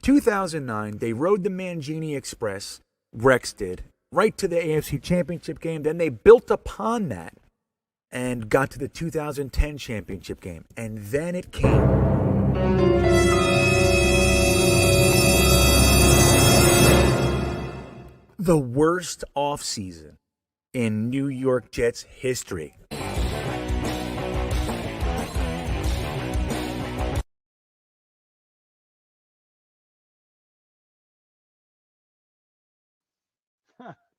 2009, they rode the Mangini Express, Rex did, right to the AFC Championship game. Then they built upon that and got to the 2010 championship game. And then it came. The worst offseason in New York Jets history.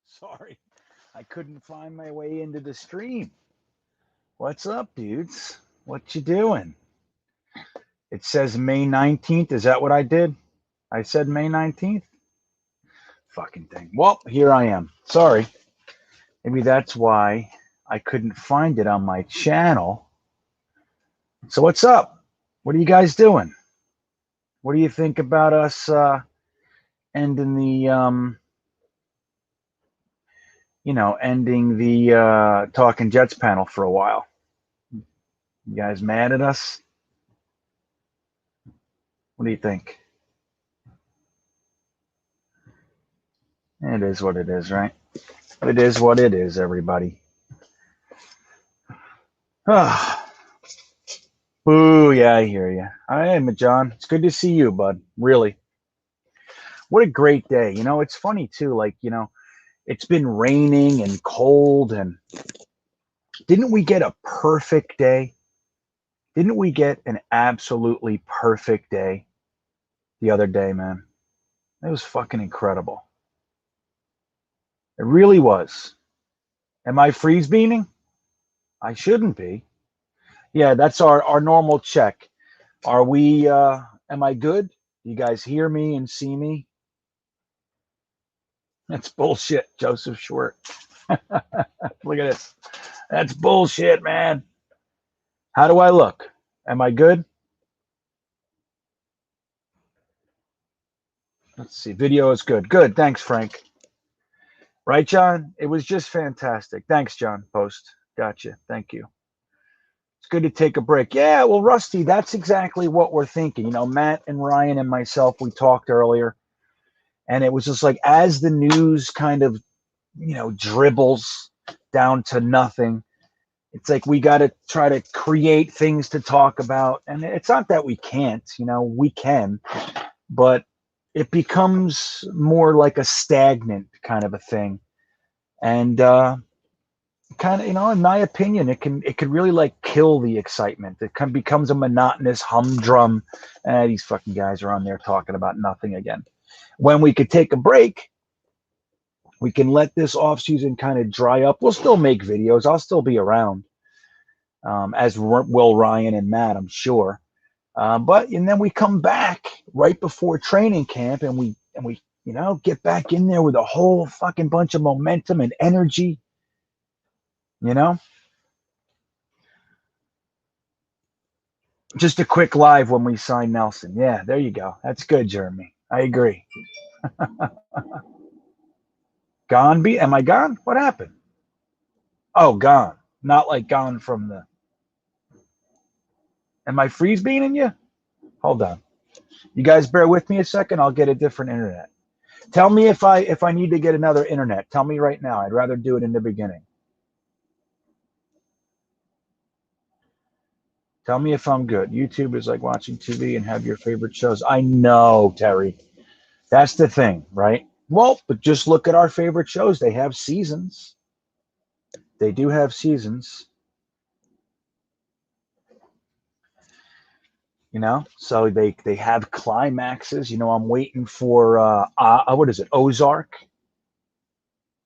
Sorry, I couldn't find my way into the stream. What's up, dudes? What you doing? It says May 19th. Is that what I did? I said May 19th? Fucking thing. Well, here I am. Sorry. Maybe that's why I couldn't find it on my channel. So what's up? What are you guys doing? What do you think about us ending the Talking Jets panel for a while? You guys mad at us? What do you think? It is what it is, right? It is what it is, everybody. Ooh, yeah, I hear you. I am, John. It's good to see you, bud. Really. What a great day. You know, it's funny, too. Like, you know, it's been raining and cold, and didn't we get a perfect day? Didn't we get an absolutely perfect day the other day, man? It was fucking incredible. It really was. Am I freeze beaning? I shouldn't be. Yeah, that's our normal check. Are we, am I good? You guys hear me and see me? That's bullshit, Joseph Short. Look at this. That's bullshit, man. How do I look? Am I good? Let's see. Video is good. Good. Thanks, Frank. Right, John? It was just fantastic. Thanks, John. Post. Gotcha. Thank you. It's good to take a break. Yeah, well, Rusty, that's exactly what we're thinking. You know, Matt and Ryan and myself, we talked earlier, and it was just like, as the news kind of, you know, dribbles down to nothing, it's like we got to try to create things to talk about. And it's not that we can't, you know, we can, but it becomes more like a stagnant kind of a thing. And kind of, you know, in my opinion, it could really like kill the excitement. It becomes a monotonous humdrum. These fucking guys are on there talking about nothing again. When we could take a break, we can let this off season kind of dry up. We'll still make videos. I'll still be around, as will Ryan and Matt, I'm sure. And then we come back right before training camp, and we you know, get back in there with a whole fucking bunch of momentum and energy. You know, just a quick live when we sign Nelson. Yeah, there you go. That's good, Jeremy. I agree. Gone? Am I gone? What happened? Oh, gone. Not like gone from the. Am I freeze beaning you? Hold on. You guys bear with me a second. I'll get a different internet. Tell me if I need to get another internet. Tell me right now. I'd rather do it in the beginning. Tell me if I'm good. YouTube is like watching TV and have your favorite shows. I know, Terry. That's the thing, right? Well, but just look at our favorite shows. They have seasons. They do have seasons. You know, so they have climaxes. You know, I'm waiting for what is it, Ozark?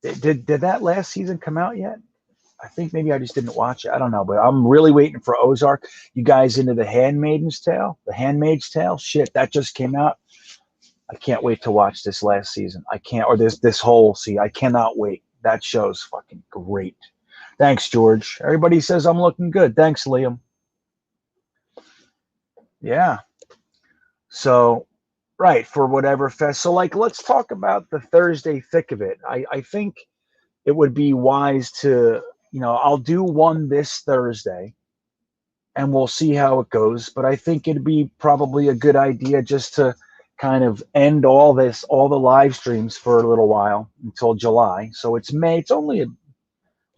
Did that last season come out yet? I think maybe I just didn't watch it. I don't know, but I'm really waiting for Ozark. You guys into The Handmaid's Tale? The Handmaid's Tale? Shit, that just came out. I can't wait to watch this last season. I can't, or this whole season. I cannot wait. That show's fucking great. Thanks, George. Everybody says I'm looking good. Thanks, Liam. Yeah. So, right, for whatever fest. So, like, let's talk about the Thursday thick of it. I think it would be wise to, you know, I'll do one this Thursday, and we'll see how it goes. But I think it'd be probably a good idea just to kind of end all the live streams for a little while until July. So it's May. It's only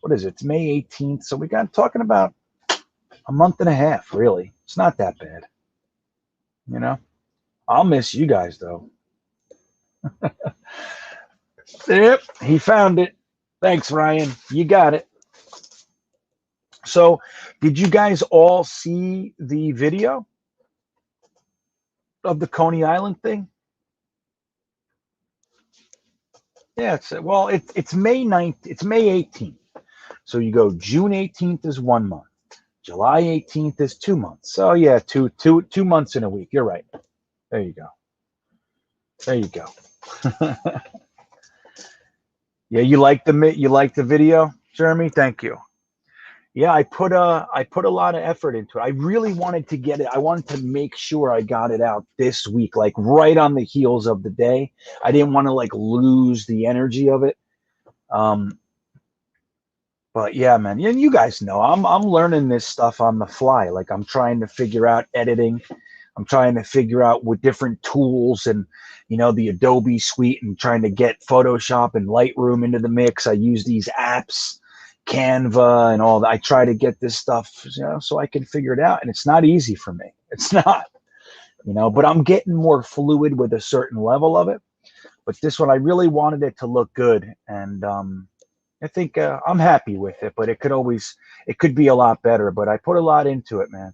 what is it? It's May 18th. So we got talking about a month and a half, really. It's not that bad. You know, I'll miss you guys though. Yep, he found it. Thanks, Ryan. You got it. So, did you guys all see the video of the Coney Island thing? Yeah, it's May 9th. It's May 18th. So you go June 18th is 1 month. July 18th is 2 months. So yeah, two months in a week. You're right. There you go. There you go. Yeah, you like the video, Jeremy? Thank you. Yeah, I put a lot of effort into it. I really wanted to get it. I wanted to make sure I got it out this week, like right on the heels of the day. I didn't want to like lose the energy of it. But yeah, man, and you guys know I'm learning this stuff on the fly. Like I'm trying to figure out editing. I'm trying to figure out with different tools and the Adobe suite and trying to get Photoshop and Lightroom into the mix. I use these apps, Canva and all that. I try to get this stuff, so I can figure it out. And it's not easy for me. It's not, but I'm getting more fluid with a certain level of it. But this one, I really wanted it to look good. And I think I'm happy with it, but it could be a lot better. But I put a lot into it, man.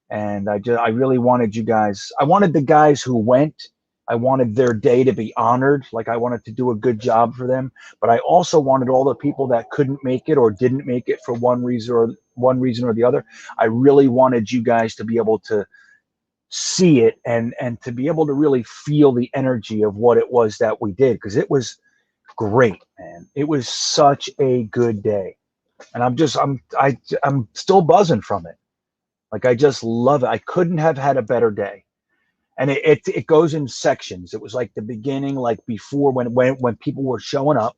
And I really wanted you guys. I wanted the guys who went. I wanted their day to be honored. Like I wanted to do a good job for them. But I also wanted all the people that couldn't make it or didn't make it for one reason or the other. I really wanted you guys to be able to see it and to be able to really feel the energy of what it was that we did, because it was great, man. It was such a good day, and I'm still buzzing from it. Like I just love it. I couldn't have had a better day. And it goes in sections. It was like the beginning, like before when people were showing up.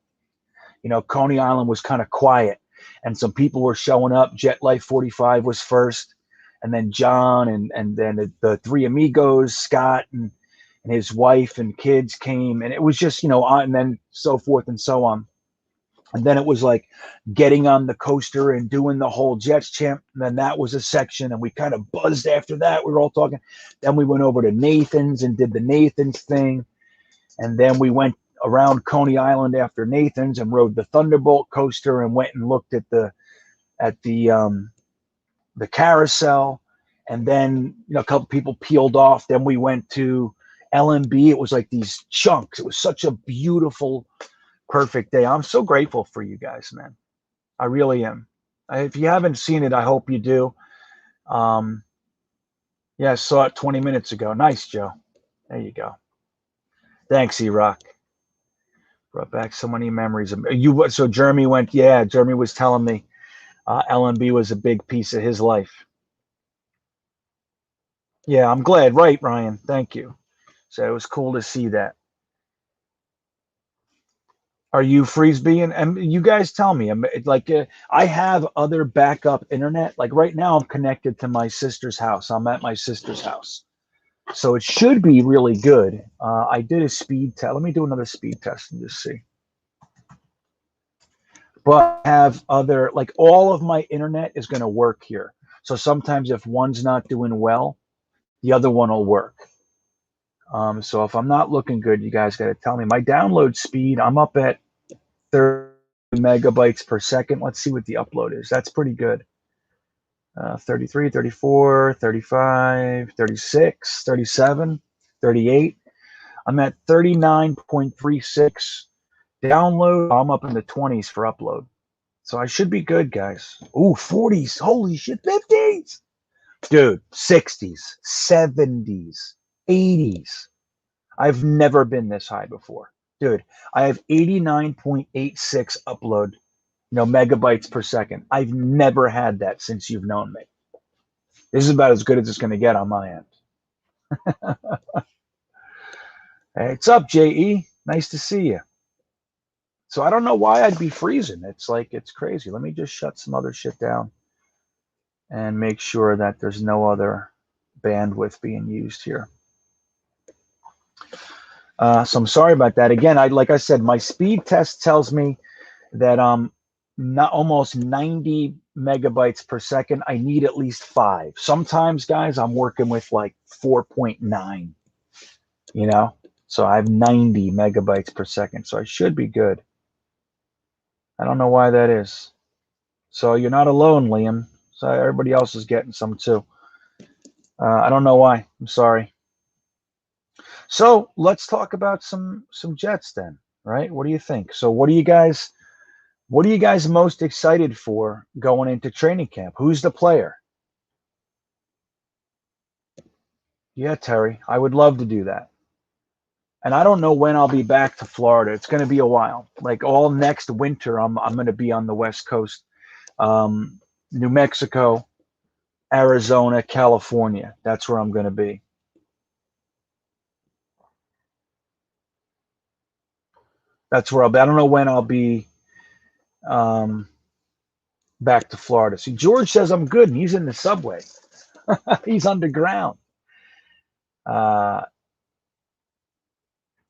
Coney Island was kind of quiet, and some people were showing up. Jet Life 45 was first, and then John and then the three amigos, Scott and his wife and kids came, and it was just on, and then so forth and so on. And then it was like getting on the coaster and doing the whole Jets chant. And then that was a section, and we kind of buzzed after that. We were all talking. Then we went over to Nathan's and did the Nathan's thing. And then we went around Coney Island after Nathan's and rode the Thunderbolt coaster and went and looked at the carousel. And then a couple people peeled off. Then we went to LMB. It was like these chunks. It was such a beautiful, perfect day. I'm so grateful for you guys, man. I really am. If you haven't seen it, I hope you do. Yeah, I saw it 20 minutes ago. Nice, Joe. There you go. Thanks, E-Rock. Brought back so many memories. So Jeremy went, yeah, Jeremy was telling me LMB was a big piece of his life. Yeah, I'm glad. Right, Ryan. Thank you. So it was cool to see that. Are you freeze-being? And you guys tell me. I have other backup internet. Like right now, I'm connected to my sister's house. I'm at my sister's house, so it should be really good. I did a speed test. Let me do another speed test and just see. But I have other, like all of my internet is going to work here. So sometimes if one's not doing well, the other one will work. So if I'm not looking good, you guys got to tell me. My download speed, I'm up at 30 megabytes per second. Let's see what the upload is. That's pretty good. 33, 34, 35, 36, 37, 38. I'm at 39.36 download. I'm up in the 20s for upload. So I should be good, guys. Ooh, 40s. Holy shit, 50s. Dude, 60s, 70s, 80s. I've never been this high before. Dude, I have 89.86 upload, megabytes per second. I've never had that since you've known me. This is about as good as it's going to get on my end. Hey, what's up, J.E.? Nice to see you. So I don't know why I'd be freezing. It's crazy. Let me just shut some other shit down and make sure that there's no other bandwidth being used here. So I'm sorry about that. Again, like I said, my speed test tells me that not almost 90 megabytes per second. I need at least 5. Sometimes, guys, I'm working with like 4.9. So I have 90 megabytes per second. So I should be good. I don't know why that is. So you're not alone, Liam. So everybody else is getting some too. I don't know why. I'm sorry. So let's talk about some Jets then, right? What do you think? So what are you guys most excited for going into training camp? Who's the player? Yeah, Terry, I would love to do that. And I don't know when I'll be back to Florida. It's going to be a while. Like all next winter, I'm going to be on the West Coast, New Mexico, Arizona, California. That's where I'm going to be. That's where I'll be. I don't know when I'll be back to Florida. See, George says I'm good, and he's in the subway. He's underground.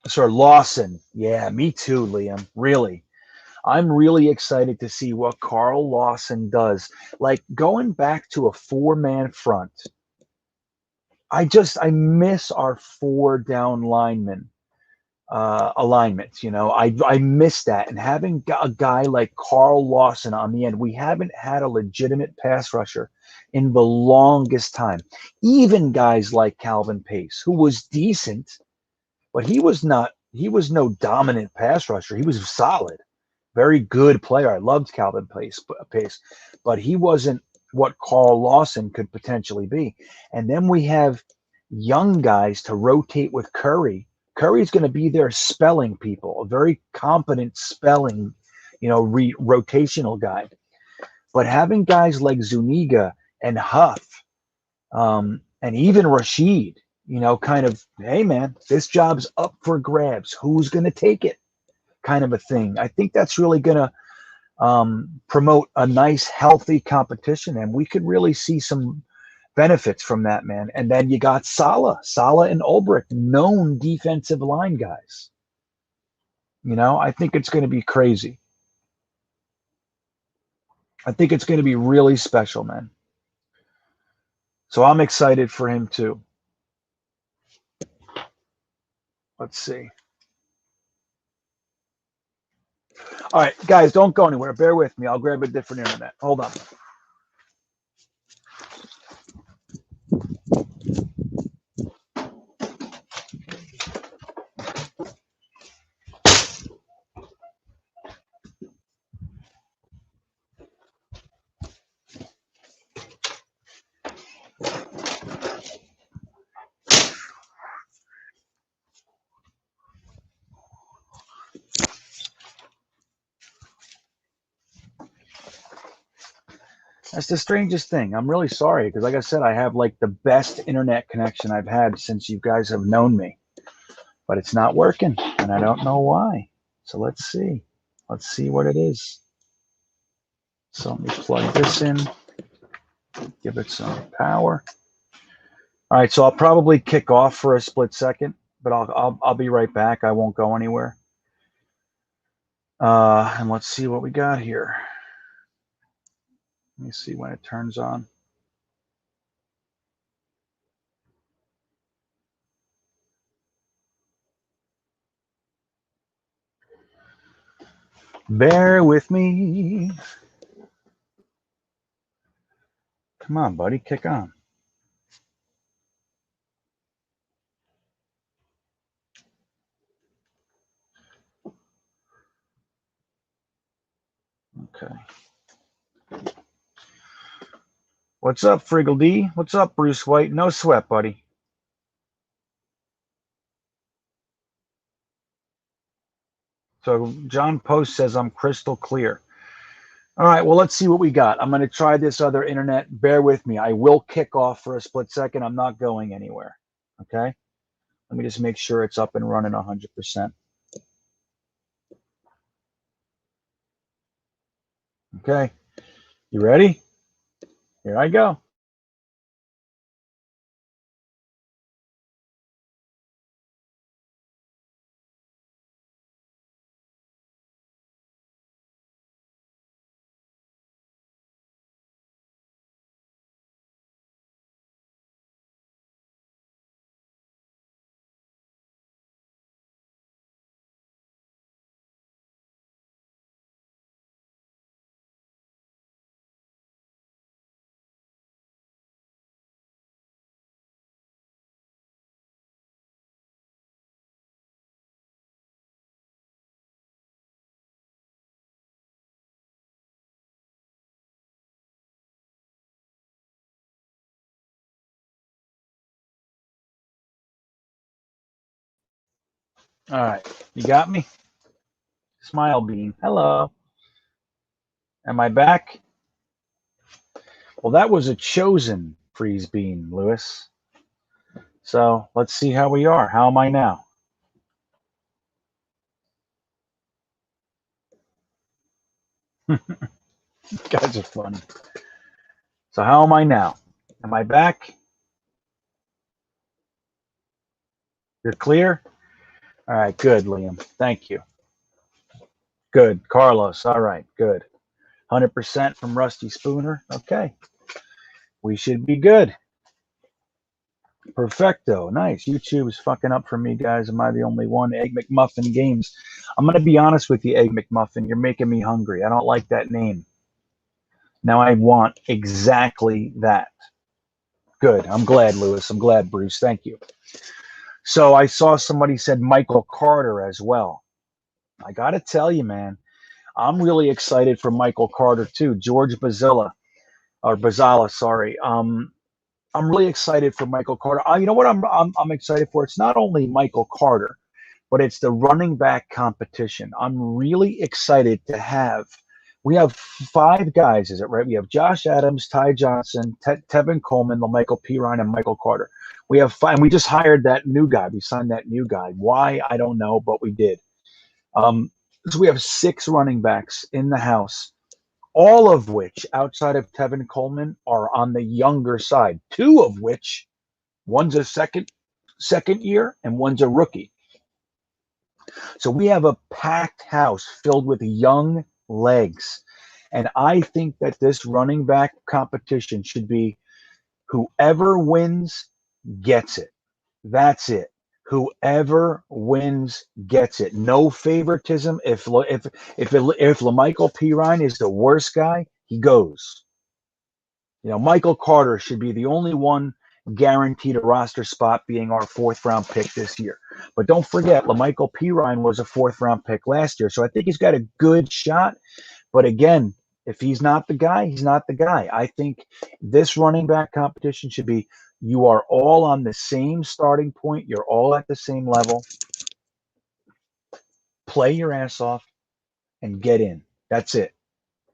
Sir Lawson. Yeah, me too, Liam. Really. I'm really excited to see what Carl Lawson does. Like going back to a 4-man front. I miss our 4 down linemen alignments. I miss that. And having a guy like Carl Lawson on the end, we haven't had a legitimate pass rusher in the longest time. Even guys like Calvin Pace, who was decent, but he was no dominant pass rusher. He was solid, very good player. I loved Calvin Pace, but he wasn't what Carl Lawson could potentially be. And then we have young guys to rotate with Curry. Curry's going to be there spelling people, a very competent spelling, rotational guy. But having guys like Zuniga and Huff, and even Rashid, kind of, hey man, this job's up for grabs. Who's going to take it? Kind of a thing. I think that's really going to promote a nice, healthy competition, and we could really see some benefits from that, man. And then you got Saleh and Ulbrich, known defensive line guys. I think it's going to be crazy. I think it's going to be really special, man. So I'm excited for him too. Let's see. All right, guys, don't go anywhere. Bear with me. I'll grab a different internet. Hold on. That's the strangest thing. I'm really sorry because, like I said, I have like the best internet connection I've had since you guys have known me, but it's not working, and I don't know why. So let's see. Let's see what it is. So let me plug this in, give it some power. All right, so I'll probably kick off for a split second, but I'll be right back. I won't go anywhere. And let's see what we got here. Let me see when it turns on. Bear with me. Come on, buddy, kick on. Okay. What's up, Friggle D? What's up, Bruce White? No sweat, buddy. So John Post says I'm crystal clear. All right, well, let's see what we got. I'm going to try this other internet. Bear with me. I will kick off for a split second. I'm not going anywhere. Okay? Let me just make sure it's up and running 100%. Okay. You ready? Here I go. All right. You got me? Smile bean. Hello. Am I back? Well, that was a chosen freeze bean, Lewis. So let's see how we are. How am I now? You guys are funny. So how am I now? Am I back? You're clear? All right, good, Liam. Thank you. Good. Carlos. All right, good. 100% from Rusty Spooner. Okay. We should be good. Perfecto. Nice. YouTube is fucking up for me, guys. Am I the only one? Egg McMuffin Games. I'm going to be honest with you, Egg McMuffin. You're making me hungry. I don't like that name. Now I want exactly that. Good. I'm glad, Lewis. I'm glad, Bruce. Thank you. So I saw somebody said Michael Carter as well. I got to tell you, man, I'm really excited for Michael Carter too. George Bazala, sorry. I'm really excited for Michael Carter. You know what I'm excited for? It's not only Michael Carter, but it's the running back competition. I'm really excited to have. We have 5 guys, is it right? We have Josh Adams, Ty Johnson, Tevin Coleman, Michael Pirine, and Michael Carter. We have 5. And we just hired that new guy. We signed that new guy. Why? I don't know, but we did. So we have 6 running backs in the house, all of which, outside of Tevin Coleman, are on the younger side. 2 of which, one's a second year and one's a rookie. So we have a packed house filled with young legs. And I think that this running back competition should be whoever wins gets it. That's it. Whoever wins gets it. No favoritism. If LaMichael Pirine is the worst guy, he goes. You know, Michael Carter should be the only one guaranteed a roster spot, being our 4th round pick this year. But don't forget, LaMichael Pirine was a 4th round pick last year. So I think he's got a good shot. But again, if he's not the guy, he's not the guy. I think this running back competition should be you are all on the same starting point. You're all at the same level. Play your ass off and get in. That's it.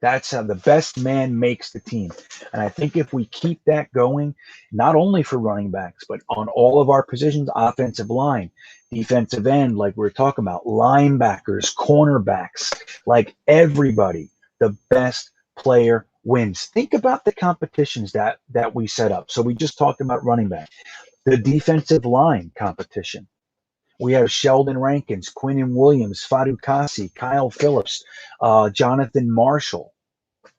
That's how the best man makes the team. And I think if we keep that going, not only for running backs, but on all of our positions, offensive line, defensive end, like we're talking about, linebackers, cornerbacks, like everybody, the best player wins. Think about the competitions that we set up. So we just talked about running back. The defensive line competition. We have Sheldon Rankins, Quinnen Williams, Fadu Kasi, Kyle Phillips, Jonathan Marshall.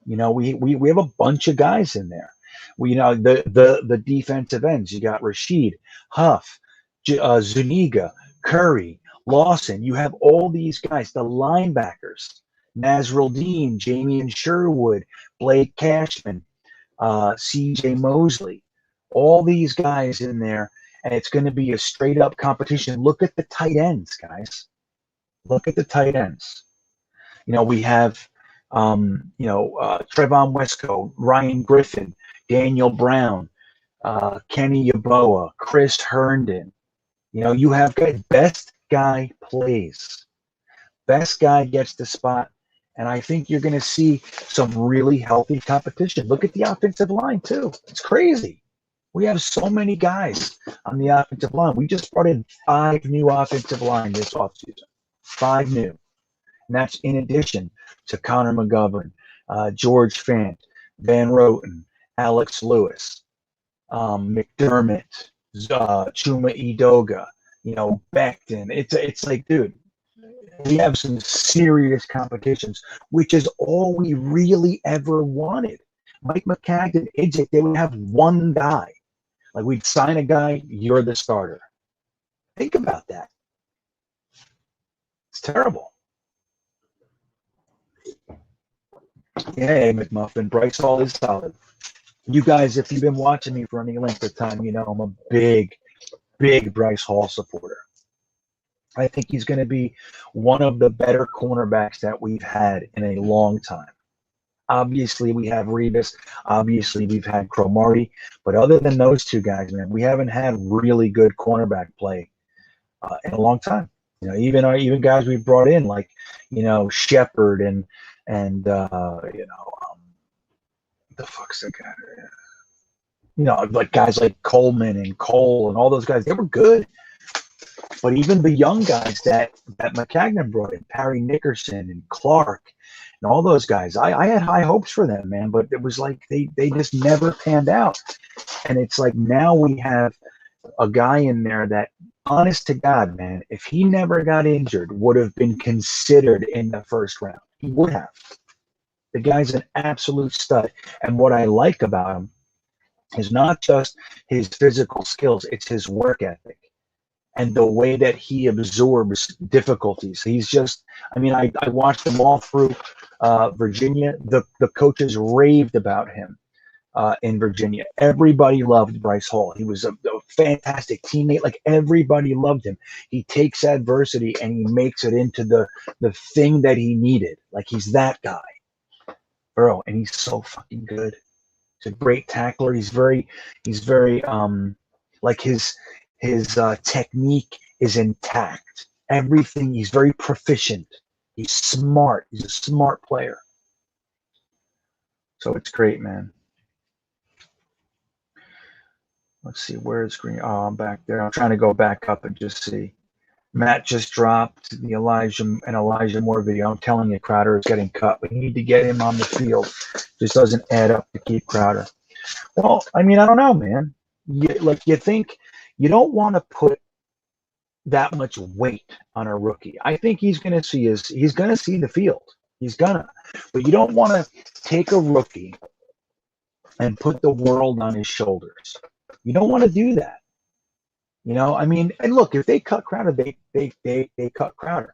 You know, we have a bunch of guys in there. We the defensive ends. You got Rashid, Huff, Zuniga, Curry, Lawson. You have all these guys. The linebackers: Nazrul Dean, Jamian Sherwood, Blake Cashman, C.J. Mosley. All these guys in there, and it's going to be a straight up competition. Look at the tight ends, guys. Look at the tight ends. You know, we have. Trevon Wesco, Ryan Griffin, Daniel Brown, Kenny Yeboah, Chris Herndon. You know, you have guys, best guy plays. Best guy gets the spot. And I think you're going to see some really healthy competition. Look at the offensive line, too. It's crazy. We have so many guys on the offensive line. We just brought in 5 new offensive line this offseason. 5 new. And that's in addition to Connor McGovern, George Fant, Van Roten, Alex Lewis, McDermott, Chuma Edoga, Becton. It's like, dude, we have some serious competitions, which is all we really ever wanted. Mike McCagnon, AJ, they would have one guy. Like, we'd sign a guy, you're the starter. Think about that. It's terrible. Yeah, McMuffin. Bryce Hall is solid. You guys, if you've been watching me for any length of time, you know I'm a big, big Bryce Hall supporter. I think he's going to be one of the better cornerbacks that we've had in a long time. Obviously, we have Revis. Obviously, we've had Cromartie. But other than those 2 guys, man, we haven't had really good cornerback play in a long time. Even guys we brought in like Shepard and the fuck's that guy? Like guys like Coleman and Cole and all those guys, they were good. But even the young guys that McCagnon brought in, Parry Nickerson and Clark and all those guys, I had high hopes for them, man. But it was like they just never panned out. And it's like now we have a guy in there that, honest to God, man, if he never got injured, would have been considered in the first round. He would have. The guy's an absolute stud. And what I like about him is not just his physical skills, it's his work ethic and the way that he absorbs difficulties. He's just, I watched him all through Virginia. The coaches raved about him in Virginia. Everybody loved Bryce Hall. He was a fantastic teammate. Like, everybody loved him. He takes adversity and he makes it into the thing that he needed. Like, he's that guy. Bro, and he's so fucking good. He's a great tackler. He's very like his technique is intact. Everything, he's very proficient. He's smart. He's a smart player. So it's great, man. Let's see, where's Green? Oh, I'm back there. I'm trying to go back up and just see. Matt just dropped the Elijah Moore video. I'm telling you, Crowder is getting cut. We need to get him on the field. Just doesn't add up to keep Crowder. Well, I don't know, man. You think you don't want to put that much weight on a rookie. I think he's going to see the field. He's gonna. But you don't want to take a rookie and put the world on his shoulders. You don't want to do that. And look, if they cut Crowder, they cut Crowder.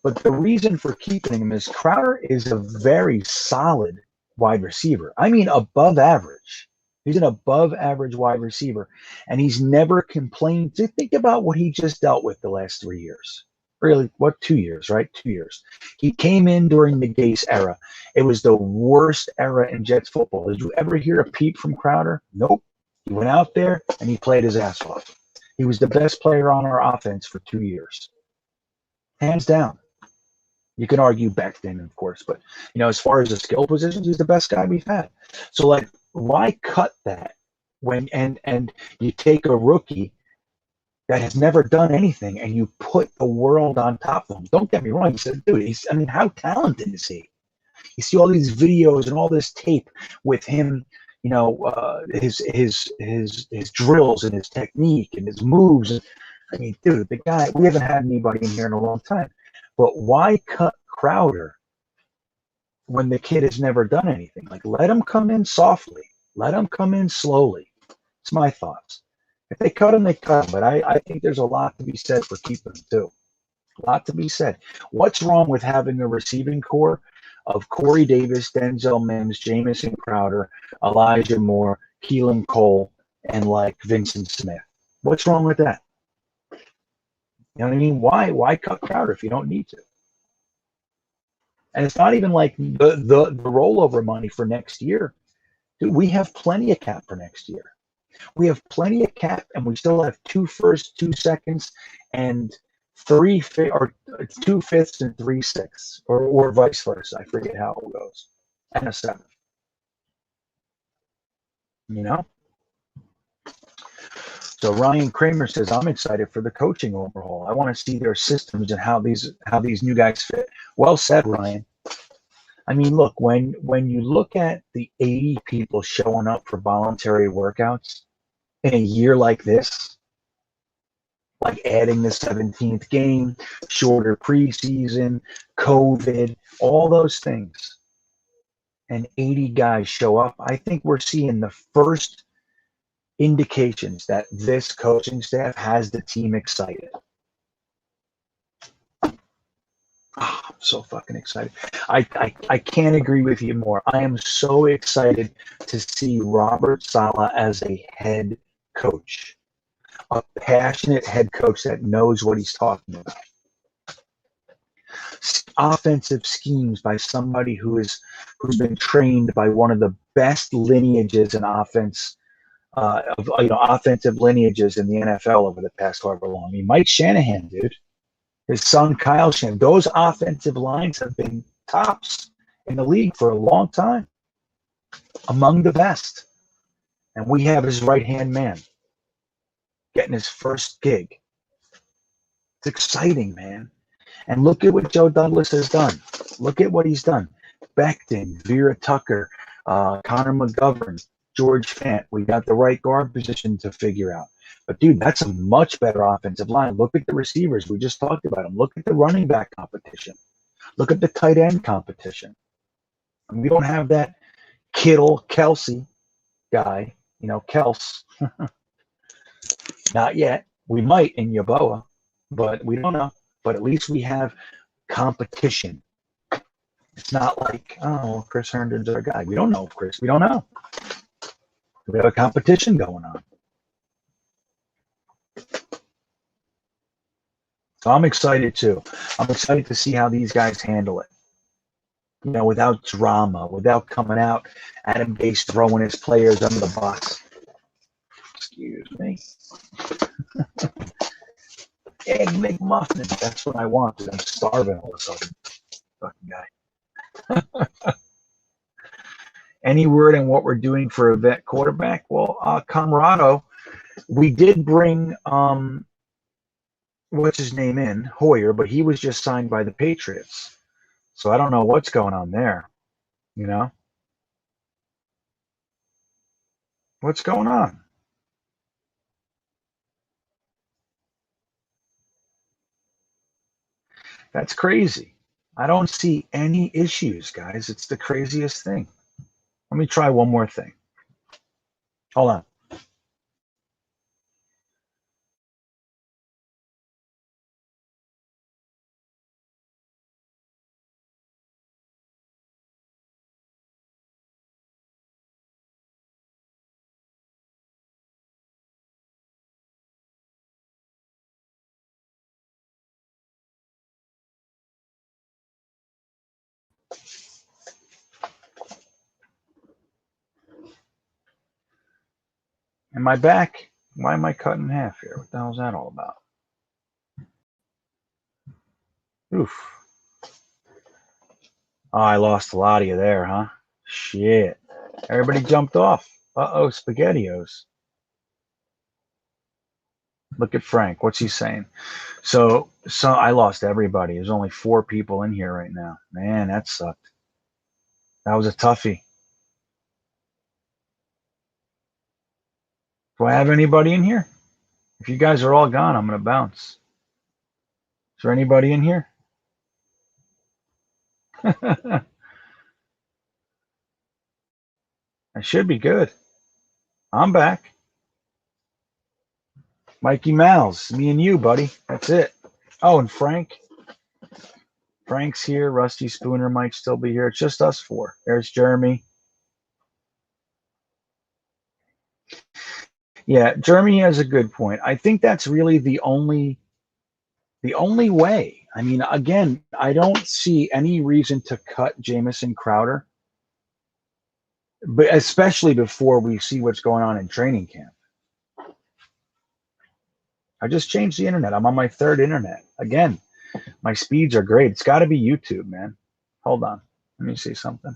But the reason for keeping him is Crowder is a very solid wide receiver. Above average. He's an above average wide receiver. And he's never complained. Think about what he just dealt with the last 3 years. Really, 2 years, right? 2 years. He came in during the Gase era. It was the worst era in Jets football. Did you ever hear a peep from Crowder? Nope. He went out there and he played his ass off. He was the best player on our offense for 2 years. Hands down. You can argue back then, of course, but as far as the skill positions, he's the best guy we've had. So, like, why cut that when and you take a rookie that has never done anything and you put the world on top of him? Don't get me wrong. He said, dude, how talented is he? You see all these videos and all this tape with him, his drills and his technique and his moves. Dude, the guy, we haven't had anybody in here in a long time. But why cut Crowder when the kid has never done anything? Like, let him come in softly. Let him come in slowly. It's my thoughts. If they cut him, they cut him. But I think there's a lot to be said for keeping him, too. A lot to be said. What's wrong with having a receiving core of Corey Davis, Denzel Mims, Jamison Crowder, Elijah Moore, Keelan Cole, and like Vincent Smith? What's wrong with that? You know what I mean? Why cut Crowder if you don't need to? And it's not even like the rollover money for next year. Dude, we have plenty of cap for next year. We have plenty of cap, and we still have 2 firsts, 2 seconds, and 2 fifths and 3 sixths, or vice versa. I forget how it goes. And a 7th. So Ryan Kramer says, I'm excited for the coaching overhaul. I want to see their systems and how these new guys fit. Well said, Ryan. Look, when you look at the 80 people showing up for voluntary workouts in a year like this, like adding the 17th game, shorter preseason, COVID, all those things, and 80 guys show up, I think we're seeing the first indications that this coaching staff has the team excited. Oh, I'm so fucking excited. I can't agree with you more. I am so excited to see Robert Saleh as a head coach, a passionate head coach that knows what he's talking about. Offensive schemes by somebody who's been trained by one of the best lineages in offense, offensive lineages in the NFL over the past however long. Mike Shanahan, dude. His son, Kyle Shanahan. Those offensive lines have been tops in the league for a long time, among the best. And we have his right-hand man getting his first gig. It's exciting, man. And look at what Joe Douglas has done. Look at what he's done. Becton, Vera Tucker, Connor McGovern, George Fant. We got the right guard position to figure out. But, dude, that's a much better offensive line. Look at the receivers. We just talked about them. Look at the running back competition. Look at the tight end competition. And we don't have that Kittle, Kelsey guy, Kels. Not yet. We might in Yaboa, but we don't know. But at least we have competition. It's not like, oh, Chris Herndon's our guy. We don't know, Chris. We don't know. We have a competition going on. So I'm excited too. I'm excited to see how these guys handle it. Without drama, without coming out Adam Gase throwing his players under the bus. Excuse me. Egg McMuffin. That's what I wanted. I'm starving all of a sudden. Fucking guy. Any word on what we're doing for a vet quarterback? Well, Conrado, we did bring what's his name in, Hoyer, but he was just signed by the Patriots. So I don't know what's going on there. What's going on? That's crazy. I don't see any issues, guys. It's the craziest thing. Let me try one more thing. Hold on. Am I back? Why am I cut in half here? What the hell is that all about? Oof. Oh, I lost a lot of you there, huh? Shit. Everybody jumped off. Uh-oh, SpaghettiOs. Look at Frank. What's he saying? So I lost everybody. There's only 4 people in here right now. Man, that sucked. That was a toughie. Do I have anybody in here? If you guys are all gone, I'm going to bounce. Is there anybody in here? I should be good. I'm back. Mikey Mouse, me and you, buddy. That's it. Oh, and Frank. Frank's here. Rusty Spooner might still be here. It's just us 4. There's Jeremy. Yeah, Jeremy has a good point. I think that's really the only way. I mean, again, I don't see any reason to cut Jamison Crowder, but especially before we see what's going on in training camp. I just changed the internet. I'm on my 3rd internet. Again, my speeds are great. It's got to be YouTube, man. Hold on. Let me see something.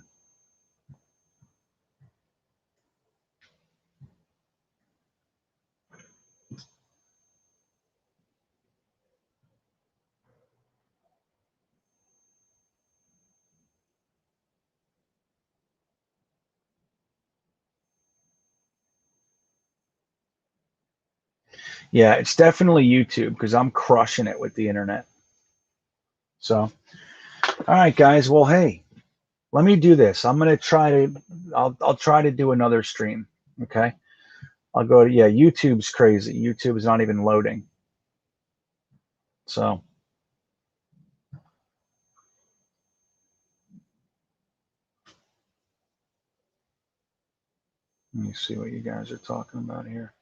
Yeah, it's definitely YouTube because I'm crushing it with the internet. So, all right, guys. Well, hey, let me do this. I'm gonna try to. I'll try to do another stream. Okay. I'll go to YouTube's crazy. YouTube is not even loading. So. Let me see what you guys are talking about here.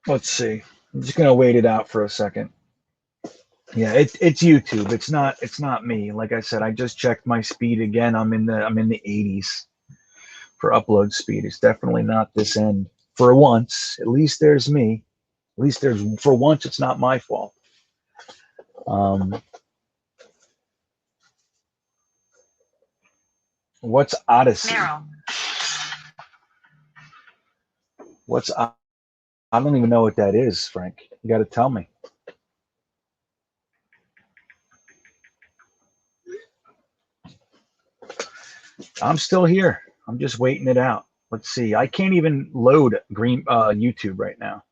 Let's see. I'm just gonna wait it out for a second. Yeah, it's YouTube. It's not me. Like I said, I just checked my speed again. I'm in the 80s for upload speed. It's definitely not this end. For once, at least there's me. At least for once it's not my fault. What's Odyssey? What's I don't even know what that is, Frank. You got to tell me. I'm still here. I'm just waiting it out. Let's see. I can't even load YouTube right now.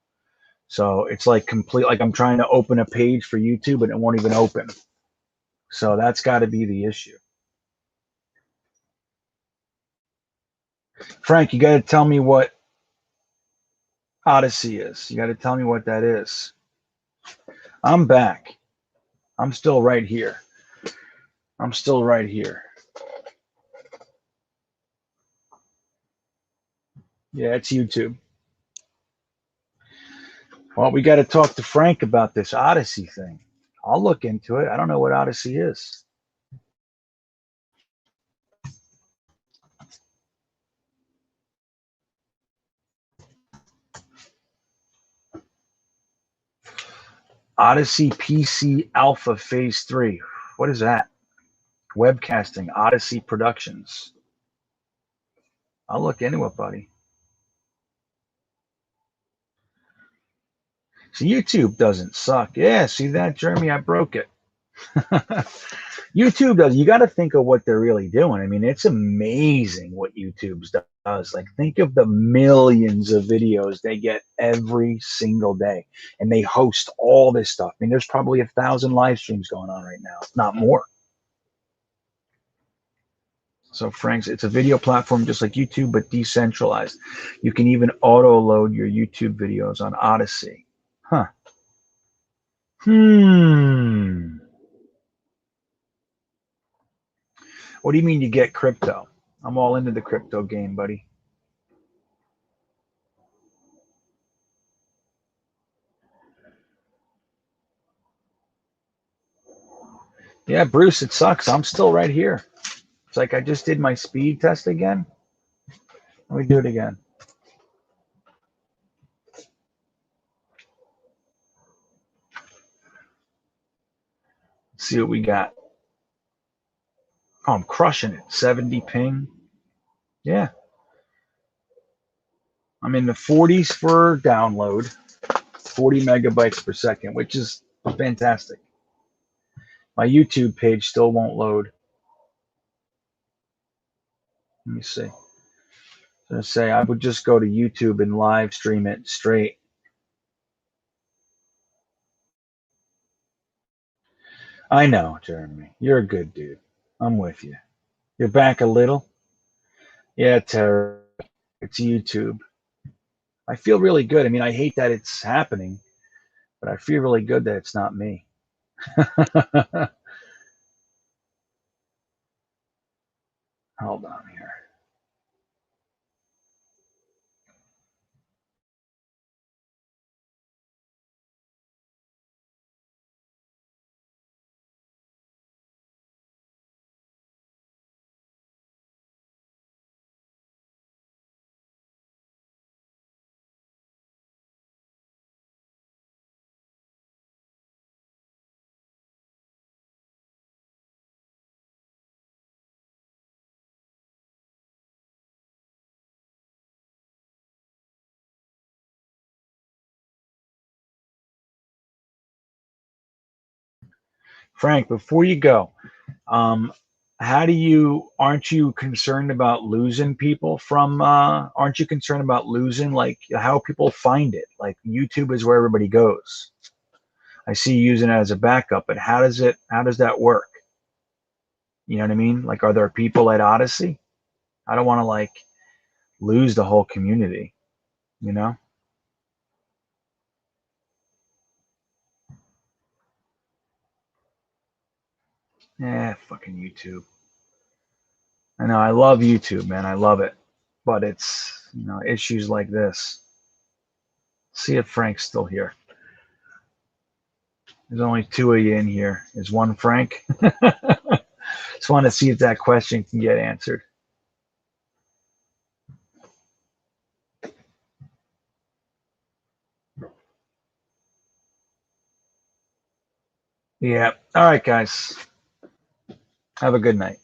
So it's like complete, like I'm trying to open a page for YouTube and it won't even open. So that's got to be the issue. Frank, you got to tell me what Odyssey is. You got to tell me what that is. I'm back. I'm still right here. I'm still right here. Yeah, it's YouTube. Well, we got to talk to Frank about this Odyssey thing. I'll look into it. I don't know what Odyssey is. Odyssey PC Alpha Phase 3. What is that? Webcasting, Odyssey Productions. I'll look into it, buddy. So YouTube doesn't suck. Yeah, see that, Jeremy? I broke it. YouTube does. You got to think of what they're really doing. I mean, it's amazing what YouTube does. Like, think of the millions of videos they get every single day, and they host all this stuff. I mean, there's probably 1,000 live streams going on right now, if not more. So, Frank's, it's a video platform just like YouTube, but decentralized. You can even auto load your YouTube videos on Odyssey. Huh. What do you mean you get crypto? I'm all into the crypto game, buddy. Yeah, Bruce, it sucks. I'm still right here. It's like I just did my speed test again. Let me do it again. Let's see what we got. Oh, I'm crushing it. 70 ping. Yeah. I'm in the 40s for download, 40 megabytes per second, which is fantastic. My YouTube page still won't load. Let me see. I'm going to say I would just go to YouTube and live stream it straight. I know, Jeremy. You're a good dude. I'm with you. You're back a little? Yeah, Tara. It's YouTube. I feel really good. I mean, I hate that it's happening, but I feel really good that it's not me. Hold on here. Frank, before you go, aren't you concerned about losing people aren't you concerned about losing, like, how people find it? Like, YouTube is where everybody goes. I see you using it as a backup, but how does that work? You know what I mean? Like, are there people at Odyssey? I don't want to, like, lose the whole community, you know? Yeah, fucking YouTube. I know, I love YouTube, man. I love it. But it's, issues like this. See if Frank's still here. There's only two of you in here. Is one Frank? Just want to see if that question can get answered. Yeah. All right, guys. Have a good night.